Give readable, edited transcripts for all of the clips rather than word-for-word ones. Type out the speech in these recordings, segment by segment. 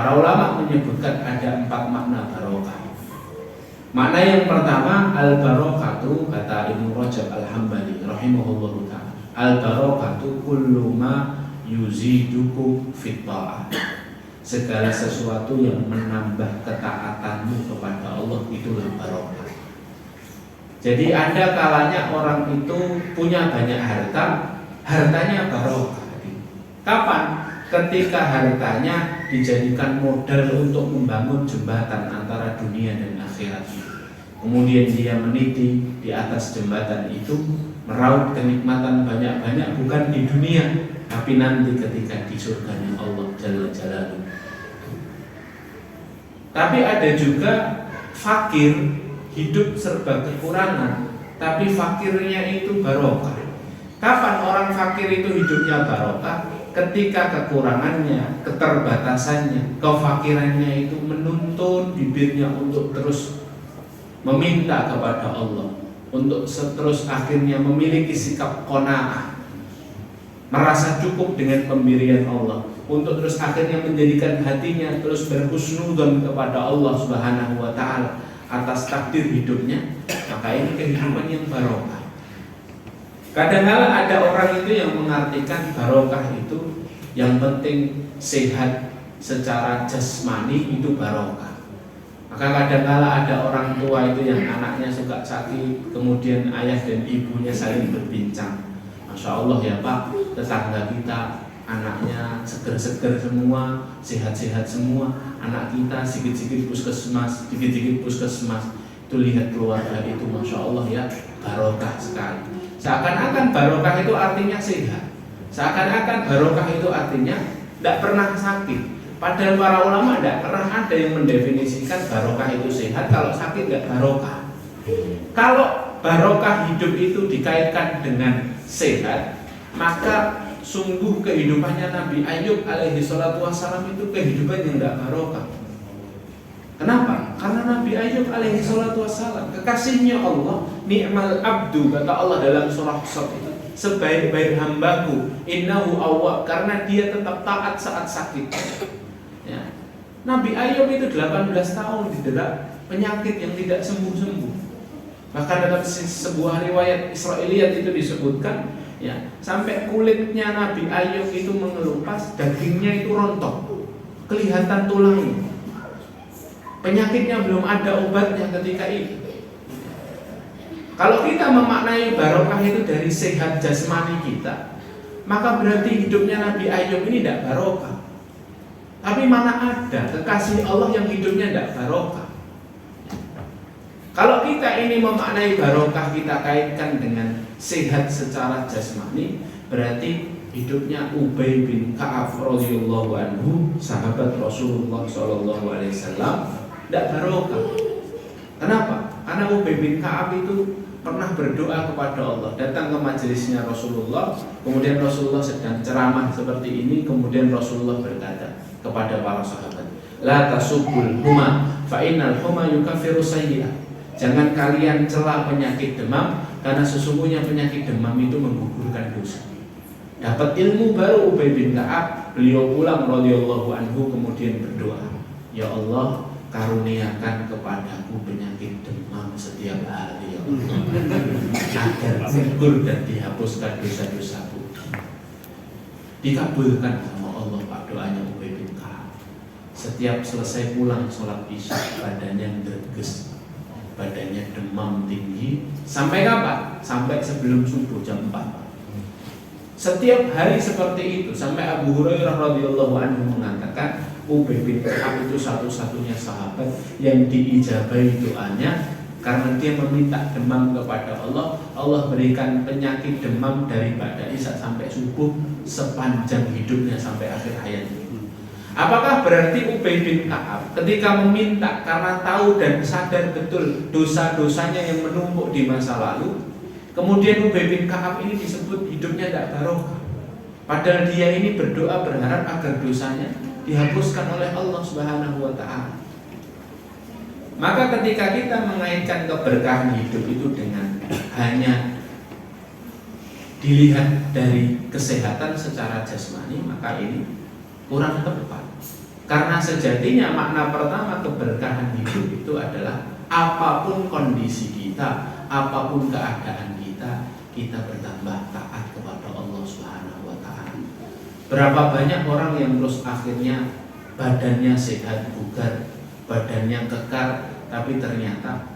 Para ulama menyebutkan ada 4 makna barokah. Makna yang pertama, al-barokatu, kata Ibnu Rajab Al-Hambali rahimahullahu ta'ala, al-barokatu kullu ma yuzidukum fit ta'ah. Segala sesuatu yang menambah ketaatanmu kepada Allah itulah barokah. Jadi ada kalanya orang itu punya banyak harta, hartanya barokah. Kapan? Ketika hartanya dijadikan modal untuk membangun jembatan antara dunia dan akhirat. Kemudian dia meniti di atas jembatan itu, meraup kenikmatan banyak-banyak bukan di dunia, tapi nanti ketika di surganya Allah Jalla Jalaluhu. Tapi ada juga fakir, hidup serba kekurangan, tapi fakirnya itu barokah. Kapan orang fakir itu hidupnya barokah? Ketika kekurangannya, keterbatasannya, kefakirannya itu menuntun bibirnya untuk terus meminta kepada Allah, untuk terus akhirnya memiliki sikap qanaah, merasa cukup dengan pemberian Allah, untuk terus akhirnya menjadikan hatinya terus berhusnudzon kepada Allah Subhanahu wa ta'ala atas takdir hidupnya, maka ini kehidupan yang barokah. Kadang-kala ada orang itu yang mengartikan barokah itu yang penting sehat secara jasmani itu barokah. Maka kadang-kala ada orang tua itu yang anaknya suka sakit, kemudian ayah dan ibunya saling berbincang. Masya Allah ya Pak, tetangga kita anaknya seger-seger semua, sehat-sehat semua, anak kita sedikit-sedikit puskesmas, itu lihat keluarga itu Masya Allah ya, barokah sekali. Seakan-akan barokah itu artinya sehat, seakan-akan barokah itu artinya tidak pernah sakit. Padahal para ulama tidak pernah ada yang mendefinisikan barokah itu sehat, kalau sakit tidak barokah. Kalau barokah hidup itu dikaitkan dengan sehat, maka sungguh kehidupannya Nabi Ayub alaihi salatu wassalam itu kehidupan yang tidak barokah. Kenapa? Karena Nabi Ayub alaihi salatu wassalam, kekasihnya Allah, ni'mal abdu, kata Allah dalam surah Shad itu, sebaik-baik hambaku, innahu awwab, karena dia tetap taat saat sakit. Ya. Nabi Ayub itu 18 tahun didera penyakit yang tidak sembuh-sembuh. Bahkan dalam sebuah riwayat Israiliyat itu disebutkan, ya, sampai kulitnya Nabi Ayub itu mengelupas, dagingnya itu rontok, kelihatan tulangnya. Penyakitnya belum ada obatnya ketika itu. Kalau kita memaknai barokah itu dari sehat jasmani kita, maka berarti hidupnya Nabi Ayub ini tidak barokah. Tapi mana ada kekasih Allah yang hidupnya tidak barokah. Kalau kita ini memaknai barokah kita kaitkan dengan sehat secara jasmani, berarti hidupnya Ubay bin Ka'ab radhiyallahu anhu, sahabat Rasulullah sallallahu alaihi wasallam, tidak barokah. Kenapa? Karena Ubay bin Ka'ab itu pernah berdoa kepada Allah, datang ke majelisnya Rasulullah, kemudian Rasulullah sedang ceramah seperti ini, kemudian Rasulullah berkata kepada para sahabat, la tasubbul huma fa innal huma yukaffiru sayyi'ah. Jangan kalian cela penyakit demam, karena sesungguhnya penyakit demam itu menggugurkan dosa. Dapat ilmu baru Ubay bin Ka'ab, beliau pulang radhiyallahu anhu kemudian berdoa, ya Allah, karuniakan kepadaku penyakit demam setiap hari ya Allah, agar gugur dan dihapuskan dosa-dosaku. Dikabulkan sama Allah Pak doanya Ubay bin Ka'ab. Setiap selesai pulang sholat isya, badannya greges, badannya demam tinggi. Sampai kapan? Sampai sebelum subuh jam 4. Setiap hari seperti itu, sampai Abu Hurairah radhiyallahu anhu mengatakan Ubay bin Ka'ab itu satu-satunya sahabat yang diijabahi doanya, karena dia meminta demam kepada Allah. Allah berikan penyakit demam dari ba'da isya sampai subuh sepanjang hidupnya sampai akhir hayatnya. Apakah berarti Ubay bin Ka'ab ketika meminta karena tahu dan sadar betul dosa-dosanya yang menumpuk di masa lalu, kemudian Ubay bin Ka'ab ini disebut hidupnya tidak barokah, padahal dia ini berdoa berharap agar dosanya dihapuskan oleh Allah Subhanahu wa ta'ala. Maka ketika kita mengaitkan keberkahan hidup itu dengan hanya dilihat dari kesehatan secara jasmani, maka ini kurang tepat. Karena sejatinya makna pertama keberkahan hidup itu adalah apapun kondisi kita, apapun keadaan kita, kita bertambah taat kepada Allah Subhanahu wa taala. Berapa banyak orang yang terus akhirnya badannya sehat, bugar, badannya kekar, tapi ternyata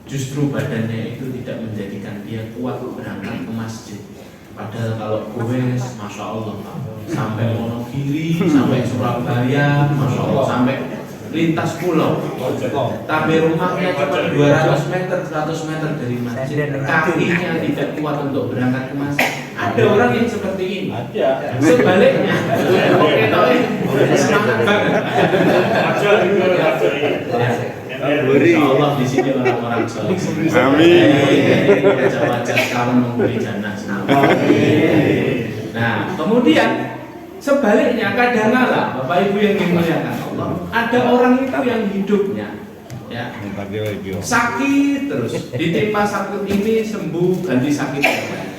justru badannya itu tidak menjadikan dia kuat berangkat ke masjid. Padahal kalau gue, masya Allah, sampai Wonogiri, sampai Surabaya, masya Allah, sampai lintas pulau. Tapi rumahnya cuma 200 meter, 100 meter dari masjid. Kakinya tidak kuat untuk berangkat ke masjid. Ada orang yang seperti ini. Sebaliknya, oke, semangat banget. Insya Allah di sini orang-orang soleh. Amin. Wajah-wajah sekarang memberi jannah. Nah, kemudian sebaliknya kadang-kala Bapak Ibu yang dimuliakan Allah, ada orang itu yang hidupnya ya sakit terus, ditimpa sakit ini sembuh ganti sakit yang lain.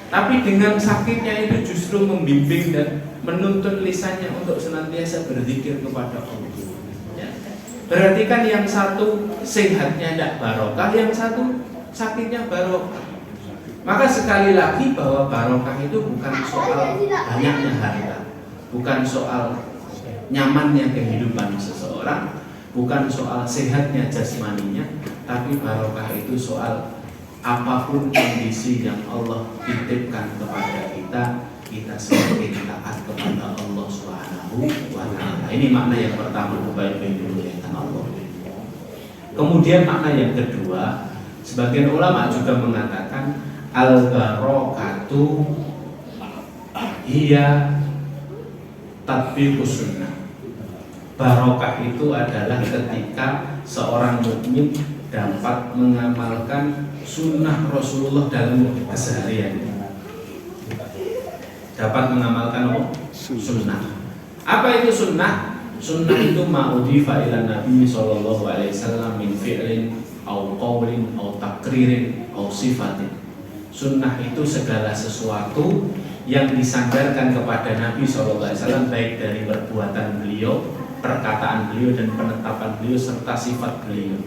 Tapi dengan sakitnya itu justru membimbing dan menuntun lisannya untuk senantiasa berzikir kepada Allah. Berarti kan yang satu sehatnya tidak barokah, yang satu sakitnya barokah. Maka sekali lagi bahwa barokah itu bukan soal banyaknya harta, bukan soal nyamannya kehidupan seseorang, bukan soal sehatnya jasmaninya, tapi barokah itu soal apapun kondisi yang Allah titipkan kepada kita, kita semakin taat kepada Allah Subhanahu wa taala. Ini makna yang pertama, Bapak Ibu yang Allah. Kemudian makna yang kedua, sebagian ulama juga mengatakan al-barokatu hiya tatbiqus sunnah. Barokah itu adalah ketika seorang mukmin dapat mengamalkan sunnah Rasulullah dalam kesehariannya. Dapat mengamalkan apa? Sunnah. Apa itu sunnah? Sunnah itu ma'udhifa ila Nabi sallallahu alaihi wasallam min fi'lin au qawlin au takririn au sifatin. Sunnah itu segala sesuatu yang disandarkan kepada Nabi sallallahu alaihi wasallam, baik dari perbuatan beliau, perkataan beliau, dan penetapan beliau serta sifat beliau.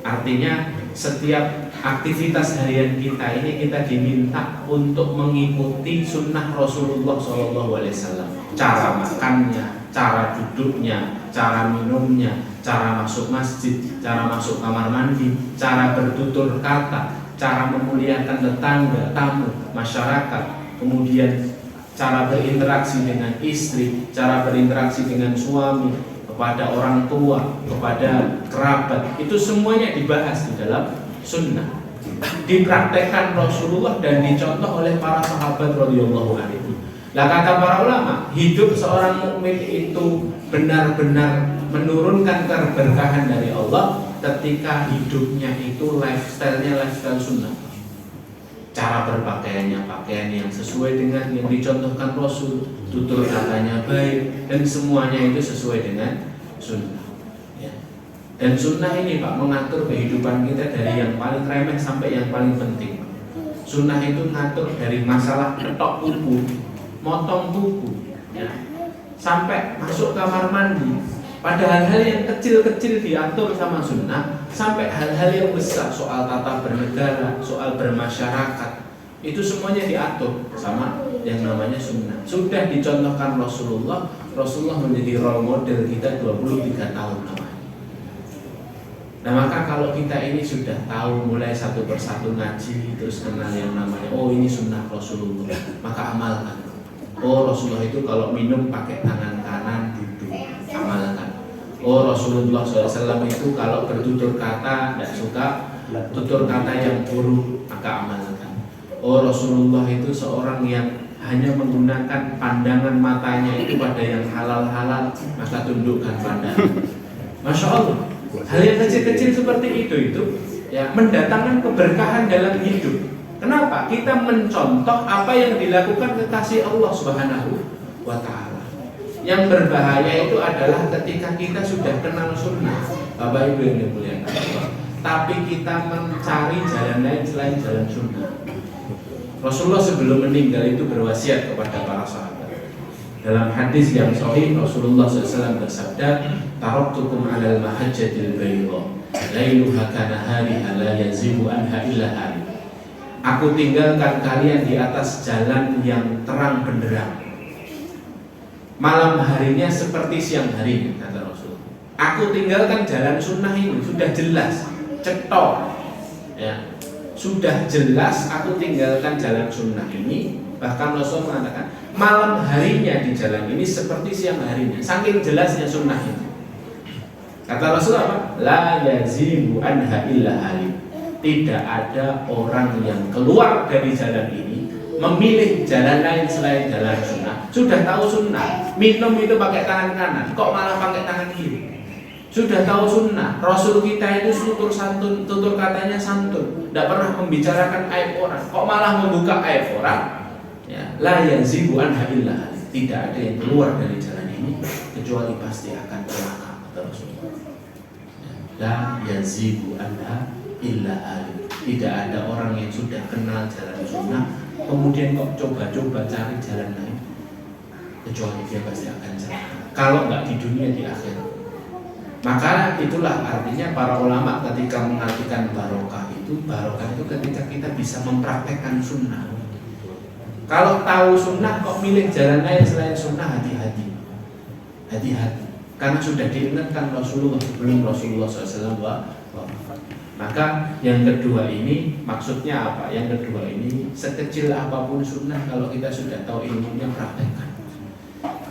Artinya setiap aktivitas harian kita ini kita diminta untuk mengikuti sunnah Rasulullah sallallahu alaihi wasallam. Cara makannya, cara duduknya, cara minumnya, cara masuk masjid, cara masuk kamar mandi, cara bertutur kata, cara memuliakan tetangga, tamu, masyarakat, kemudian cara berinteraksi dengan istri, cara berinteraksi dengan suami, kepada orang tua, kepada kerabat, itu semuanya dibahas di dalam sunnah, dipraktekkan Rasulullah dan dicontoh oleh para sahabat radhiyallahu anhu. Nah, kata para ulama, hidup seorang mukmin itu benar-benar menurunkan keberkahan dari Allah ketika hidupnya itu lifestyle-nya lifestyle sunnah. Cara berpakaiannya pakaian yang sesuai dengan yang dicontohkan Rasul, tutur katanya baik, dan semuanya itu sesuai dengan sunnah ya. Dan sunnah ini Pak mengatur kehidupan kita dari yang paling remeh sampai yang paling penting. Sunnah itu ngatur dari masalah ketok kuku, motong kuku ya, sampai masuk kamar mandi, pada hal-hal yang kecil-kecil diatur sama sunnah, sampai hal-hal yang besar, soal tata bernegara, soal bermasyarakat, itu semuanya diatur sama yang namanya sunnah. Sudah dicontohkan Rasulullah menjadi role model kita 23 tahun namanya. Nah, maka kalau kita ini sudah tahu mulai satu persatu ngaji, terus kenal yang namanya, oh ini sunnah Rasulullah, maka amalkan. Oh, Rasulullah itu kalau minum pakai tangan kanan duduk, amalkan. Oh, Rasulullah SAW itu kalau bertutur kata tidak suka tutur kata yang buruk, maka amalkan. Oh, Rasulullah itu seorang yang hanya menggunakan pandangan matanya itu pada yang halal-halal, maka tundukkan pandangan. Masya Allah, hal yang kecil-kecil seperti itu ya mendatangkan keberkahan dalam hidup. Kenapa? Kita mencontoh apa yang dilakukan kekasih Allah Subhanahu wa ta'ala. Yang berbahaya itu adalah ketika kita sudah kenal sunnah, Bapak Ibu yang dimuliakan Allah, tapi kita mencari jalan lain selain jalan sunnah. Rasulullah sebelum meninggal itu berwasiat kepada para sahabat, Dalam hadis yang sahih Rasulullah SAW bersabda, "Taraktukum 'alal mahajjatil bayda, lailuha kanahariha la yazibu anha illa hari." Aku tinggalkan kalian di atas jalan yang terang benderang, malam harinya seperti siang harinya, kata Rasul. Aku tinggalkan jalan sunnah ini, sudah jelas, cetok, ya, sudah jelas. Aku tinggalkan jalan sunnah ini. Bahkan Rasul mengatakan malam harinya di jalan ini seperti siang harinya, saking jelasnya sunnah itu. Kata Rasul apa? La yazibu anha illa halim. Tidak ada orang yang keluar dari jalan ini memilih jalan lain selain jalan sunnah. Sudah tahu sunnah, minum itu pakai tangan kanan, kok malah pakai tangan kiri. Sudah tahu sunnah, Rasul kita itu tutur santun, tutur katanya santun, tidak pernah membicarakan aib orang, kok malah membuka aib orang. Ya, la yazibu anha illa halim. Tidak ada yang keluar dari jalan ini kecuali pasti akan celaka, kata Rasulullah. La yazibu anha illa halim. Tidak ada orang yang sudah kenal jalan sunnah kemudian kok coba-coba cari jalan lain, kecuali dia pasti akan celaka. Kalau nggak di dunia, di akhirat. Maka itulah artinya para ulama ketika mengartikan barokah itu ketika kita bisa mempraktekkan sunnah. Kalau tahu sunnah kok milih jalan lain selain sunnah, hati-hati. Karena sudah diingatkan Rasulullah sebelum Rasulullah SAW wafat. Maka yang kedua ini maksudnya apa? Yang kedua ini sekecil apapun sunnah, kalau kita sudah tahu ilmunya, praktekkan.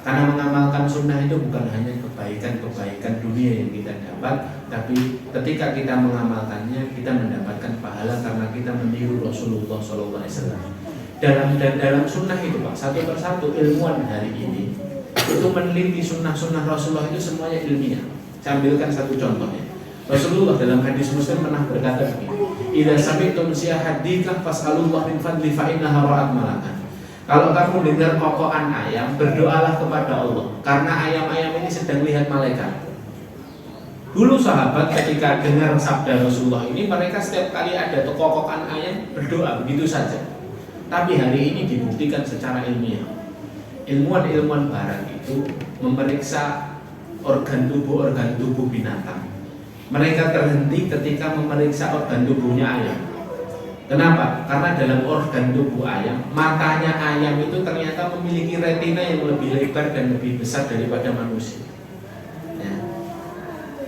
Karena mengamalkan sunnah itu bukan hanya kebaikan-kebaikan dunia yang kita dapat, tapi ketika kita mengamalkannya kita mendapatkan pahala karena kita meniru Rasulullah SAW. Dalam sunnah itu Pak, satu persatu ilmuwan hari ini itu meneliti sunnah-sunnah Rasulullah itu semuanya ilmiah. Saya ambilkan satu contohnya. Rasulullah dalam hadis Muslim pernah berkata begini, "Idza sami'tum siyahadika fas'alullah min fadli fa innaha ra'at malakan." Kalau kamu dengar kokokan ayam, berdoalah kepada Allah karena ayam-ayam ini sedang lihat malaikat. Dulu sahabat ketika dengar sabda Rasulullah ini, mereka setiap kali ada kokokan ayam berdoa begitu saja. Tapi hari ini dibuktikan secara ilmiah. Ilmuwan barat itu memeriksa organ tubuh binatang. Mereka terhenti ketika memeriksa organ tubuhnya ayam. Kenapa? Karena dalam organ tubuh ayam, matanya ayam itu ternyata memiliki retina yang lebih lebar dan lebih besar daripada manusia. Ya.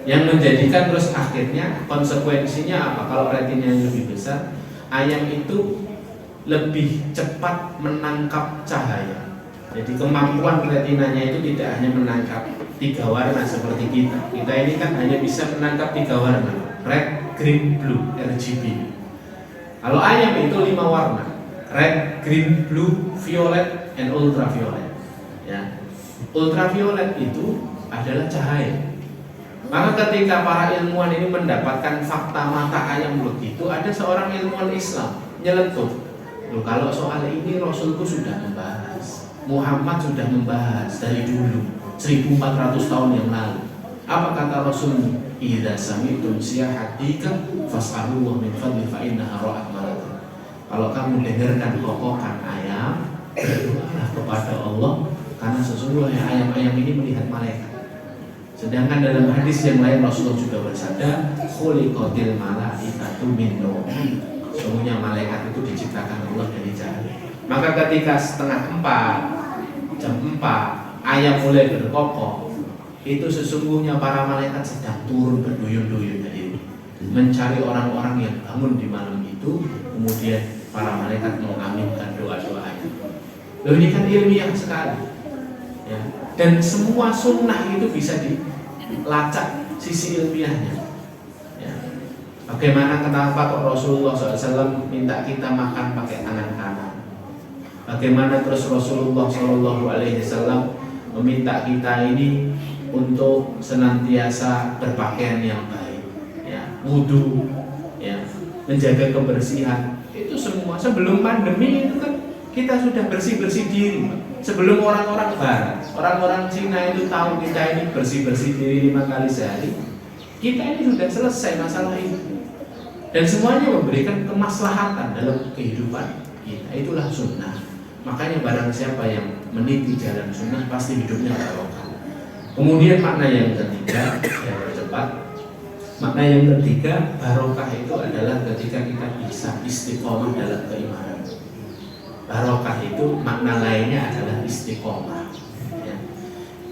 Yang menjadikan terus akhirnya konsekuensinya apa? Kalau retinanya lebih besar, ayam itu lebih cepat menangkap cahaya. Jadi kemampuan retinanya itu tidak hanya menangkap 3 warna seperti kita. Kita ini kan hanya bisa menangkap 3 warna, red, green, blue, RGB. Kalau ayam itu 5 warna, red, green, blue, violet, and ultraviolet. Ya. Ultraviolet itu adalah cahaya. Maka ketika para ilmuwan ini mendapatkan fakta mata ayam begitu, ada seorang ilmuwan Islam nyeletuk, loh, kalau soal ini Rasulku sudah membahas, Muhammad sudah membahas dari dulu 1400 tahun yang lalu. Apa kata Rasul? Idza sami'tum siyahadika fas'alullah min fadli fa innaha ra'at malakan. Kalau kamu dengarkan kokokan ayam, berdoalah kepada Allah karena sesungguhnya ayam-ayam ini melihat malaikat. Sedangkan dalam hadis yang lain Rasulullah juga bersabda, khuliqatil malaikatu min nur. Sesungguhnya malaikat itu diciptakan Allah dari cahaya. Maka ketika 3:30, jam 4 ayam mulai berkokok, itu sesungguhnya para malaikat sedang turun berduyun-duyun dari mencari orang-orang yang bangun di malam itu. Kemudian para malaikat mengaminkan doa-doanya. Loh, ini kan ilmiah sekali, ya. Dan semua sunnah itu bisa dilacak sisi ilmiahnya, ya. Bagaimana, kenapa kok Rasulullah SAW minta kita makan pakai tangan kanan? Bagaimana terus Rasulullah SAW meminta kita ini untuk senantiasa berpakaian yang baik, ya, wudu, ya, menjaga kebersihan. Itu semua sebelum pandemi itu kan kita sudah bersih-bersih diri. Sebelum orang-orang barat, orang-orang Cina itu tahu kita ini bersih-bersih diri 5 kali sehari, kita ini sudah selesai masalah itu. Dan semuanya memberikan kemaslahatan dalam kehidupan kita. Itulah sunnah. Makanya barang siapa yang meniti jalan sunnah, pasti hidupnya barokah. Kemudian makna yang ketiga, saya percepat. Makna yang ketiga, barokah itu adalah ketika kita bisa istiqomah dalam keimanan. Barokah itu makna lainnya adalah istiqomah. Ya.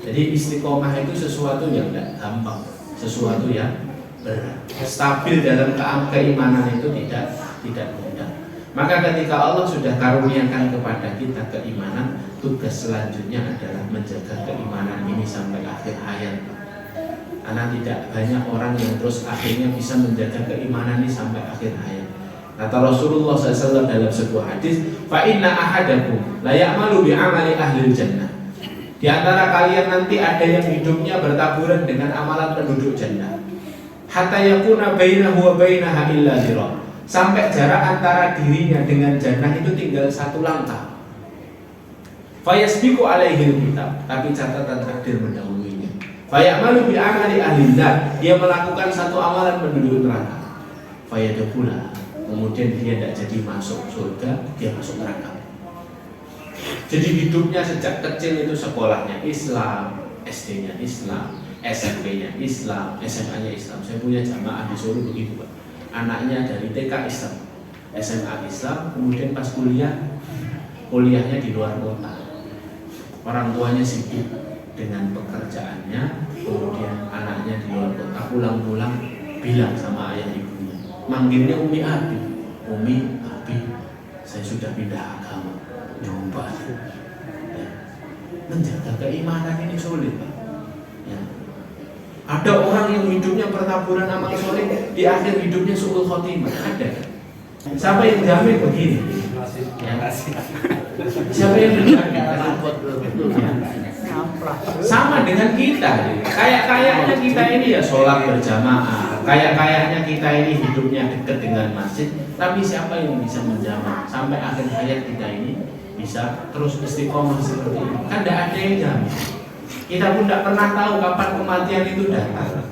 Jadi istiqomah itu sesuatu yang tidak gampang, sesuatu yang berat. Stabil dalam keimanan itu tidak mudah. Maka ketika Allah sudah karuniakan kepada kita keimanan, tugas selanjutnya adalah menjaga keimanan ini sampai akhir hayat. Karena tidak banyak orang yang terus akhirnya bisa menjaga keimanan ini sampai akhir hayat. Kata Rasulullah SAW dalam sebuah hadis, fa inna ahadakum la ya'malu bi amali ahli jannah. Di antara kalian nanti ada yang hidupnya bertaburan dengan amalan penduduk jannah. Hatta yakuna bainahu wa bainaha illa zira. Sampai jarak antara dirinya dengan jannah itu tinggal satu langkah. Fayasbiqu alaihi kitab, tapi catatan takdir mendahulunya. Fayamalu bi amali ahli nar, dia melakukan satu amalan penduduk neraka. Fayadkhula, kemudian dia tidak jadi masuk surga, dia masuk neraka. Jadi hidupnya sejak kecil itu sekolahnya Islam, SD-nya Islam, SMP-nya Islam, SMA-nya Islam. Saya punya jamaah di Solo begitu, Pak. Anaknya dari TK Islam, SMA Islam, kemudian pas kuliahnya di luar kota. Orang tuanya sibuk dengan pekerjaannya, kemudian anaknya di luar kota, pulang-pulang bilang sama ayah ibunya, manggilnya Umi Abi, Umi Abi, saya sudah pindah agama. Coba ya. Menjaga keimanan ini sulit, Pak. Ya. Ada orang yang hidupnya pertaburan amal soleh, di akhir hidupnya su'ul khotimah. Ada. Siapa yang jamin begini? Ya. Siapa yang menjamin? Sama dengan kita. Kayak-kayaknya kita ini ya sholat berjamaah. Kayak-kayaknya kita ini hidupnya dekat dengan masjid. Tapi siapa yang bisa menjamin sampai akhir hayat kita ini bisa terus istiqomah seperti ini? Kan tidak ada yang jamin. Kita pun tidak pernah tahu kapan kematian itu datang.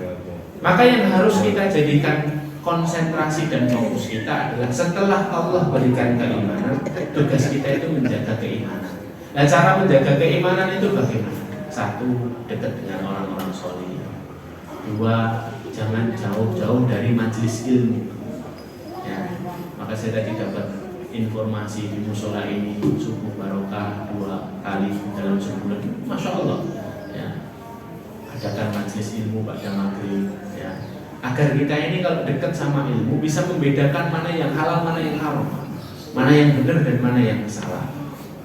Maka yang harus kita jadikan konsentrasi dan fokus kita adalah setelah Allah berikan keimanan, tugas kita itu menjaga keimanan. Nah, cara menjaga keimanan itu bagaimana? Satu, dekat dengan orang-orang soleh. Dua, jangan jauh-jauh dari majelis ilmu. Ya, maka saya tadi dapat informasi di musola ini subuh barokah 2 kali dalam sebulan. Masya Allah. Ya, adakan majelis ilmu pada maghrib. Ya, agar kita ini kalau dekat sama ilmu bisa membedakan mana yang halal, mana yang haram, mana yang benar dan mana yang salah.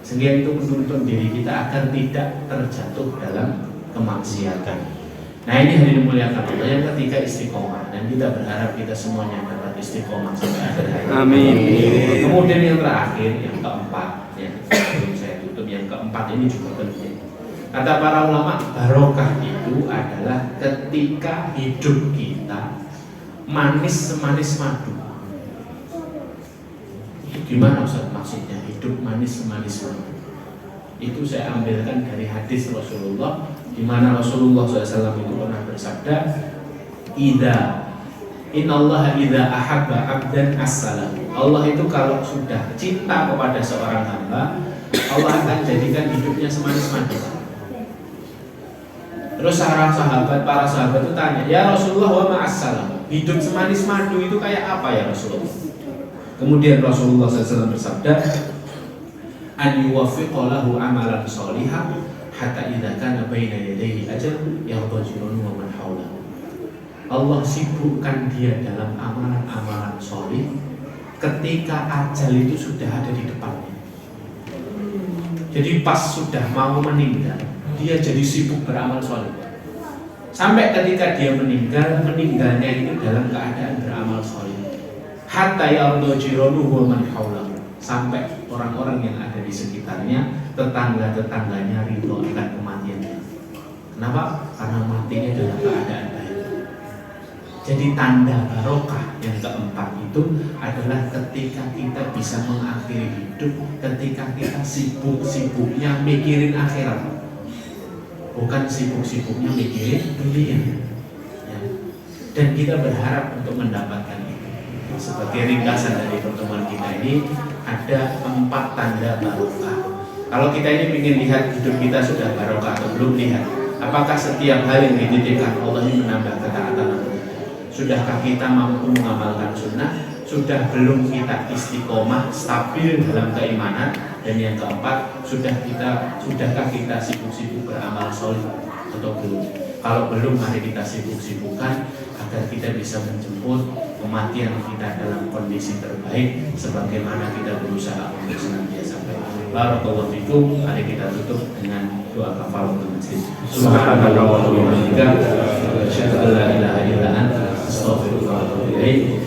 Sehingga itu menuntun diri kita agar tidak terjatuh dalam kemaksiatan. Nah, ini hadirin muliakan Allah. Yang ketiga istiqomah, dan kita berharap kita semuanya dapat istiqomah sampai akhir hayat. Amin. Kemudian yang terakhir, yang keempat, ya, sebelum saya tutup, yang keempat ini juga penting. Kata para ulama, barokah itu adalah ketika hidup kita manis semanis madu. Gimana Ustaz maksudnya hidup manis semanis madu? Itu saya ambilkan dari hadis Rasulullah, di mana Rasulullah SAW itu pernah bersabda, Innallaha idza ahabba abdan as-salam. Allah itu kalau sudah cinta kepada seorang hamba, Allah akan jadikan hidupnya semanis madu. Terus para sahabat itu tanya, ya Rasulullah wa ma'as-salam, hidup semanis madu itu kayak apa ya Rasulullah? Kemudian Rasulullah SAW bersabda, an yuwaffiqa lahu amalan sholihan hatta idza kana baina yadayhi ajal yardajirun wa man hawlahu. Allah sibukkan dia dalam amalan-amalan sholih ketika ajal itu sudah ada di depannya. Jadi pas sudah mau meninggal, dia jadi sibuk beramal sholih. Sampai ketika dia meninggalnya itu dalam keadaan beramal sholih. Hatta yardajirun wa man hawlahu. Sampai orang-orang yang ada di sekitarnya, tetangga-tetangganya ridho akan kematiannya. Kenapa? Karena matinya dalam keadaan baik. Jadi tanda barokah yang keempat itu adalah ketika kita bisa mengakhiri hidup, ketika kita sibuk-sibuknya mikirin akhirat, bukan sibuk-sibuknya mikirin dunia. Ya. Dan kita berharap untuk mendapatkan itu. Sebagai ringkasan dari pertemuan kita ini, ada 4 tanda barokah. Kalau kita ini ingin lihat hidup kita sudah barokah atau belum, lihat apakah setiap hari yang dititipkan Allah ini menambah ketaatan atau tidak. Sudahkah kita mampu mengamalkan sunnah? Sudah belum kita istiqomah, stabil dalam keimanan? Dan yang keempat, sudahkah kita sibuk-sibuk beramal soleh atau belum? Kalau belum, mari kita sibuk-sibukkan agar kita bisa menjemput kematian kita dalam kondisi terbaik sebagaimana kita berusaha untuk senantiasa baik. Barakallahu fikum. Mari kita tutup dengan doa kafaratul majlis. Subhanallah wa bihamdika, asyhadu an la ilaha illa anta, astaghfiruka wa atubu ilaik.